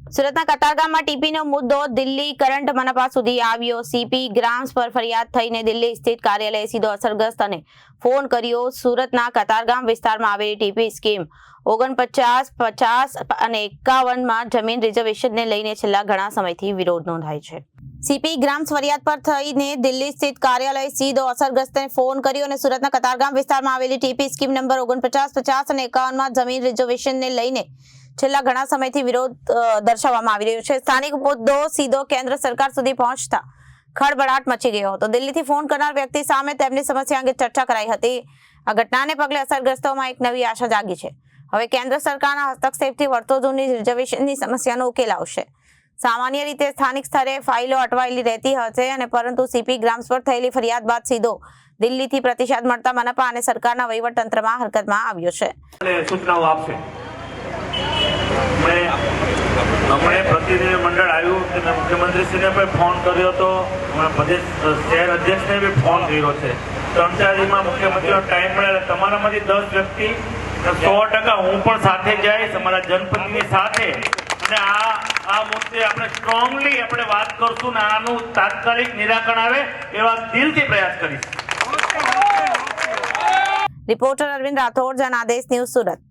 સુરતના કતારગામમાં ટીપીનો મુદ્દો દિલ્હી કરંટ મનપા સુધી આવ્યો। સીપી ગ્રામ્સ પર ફરિયાદ થઈને દિલ્હી સ્થિત કાર્યાલયે સીધો અસરગ્રસ્ત અને ફોન કર્યો। સુરતના કતારગામ વિસ્તારમાં આવેલી ટીપી સ્કીમ 49, 50 અને 51માં જમીન રિઝર્વેશનને લઈને છેલ્લા ઘણા સમયથી વિરોધ નોંધાય છે। સીપી ગ્રામ્સ ફરિયાદ પર થઈને દિલ્હી સ્થિત કાર્યાલયે સીધો અસરગ્રસ્તને ફોન કર્યો અને સુરતના કતારગામ વિસ્તારમાં આવેલી ટીપી સ્કીમ નંબર 49, 50 અને 51માં જમીન રિઝર્વેશનને લઈને છેલ્લા ઘણા સમયથી વિરોધ દર્શાવવામાં આવી રહ્યો છે। સ્થાનિક મુદ્દો સીધો કેન્દ્ર સરકાર સુધી પહોંચતા ખળભળાટ મચી ગયો હતો। દિલ્હીથી ફોન કરનાર વ્યક્તિ સામે તેમની સમસ્યા અંગે ચર્ચા કરાઈ હતી। આ ઘટનાને પગલે અસરગ્રસ્તોમાં એક નવી આશા જાગી છે। હવે કેન્દ્ર સરકારના હસ્તક્ષેપથી વર્ષો જૂની રિઝર્વેશનની સમસ્યાનો ઉકેલ આવશે। સામાન્ય રીતે સ્થાનિક સ્તરે ફાઇલો અટવાયેલી રહેતી હશે અને પરંતુ સીપી ગ્રામ્સ પર થયેલી ફરિયાદ બાદ સીધો દિલ્હીથી પ્રતિસાદ મળતા મનપા અને સરકારના વહીવટતંત્રમાં હરકતમાં આવ્યો છે। સૂચનાઓ આપશે। हमने प्रतिनिधि मंडल आयु मुख्यमंत्री श्री ने फोन કર્યો તો પ્રદેશ શહેર અધ્યક્ષ ને भी फोन કર્યો છે। 3-4 માં મુખ્યમંત્રીનો ટાઈમ મળે તમારામાંથી 10 વ્યક્તિ 100% હું પણ સાથે જઈશ અમારા જનપ્રતિનિધિ સાથે અને આ મુદ્દે આપણે સ્ટ્રોંગલી આપણે વાત કરશું ને આનું તાત્કાલિક નિરાકરણ આવે એવા દિલથી પ્રયાસ કરીશું। Reporter Arvind Rathod, Janadesh news, Surat.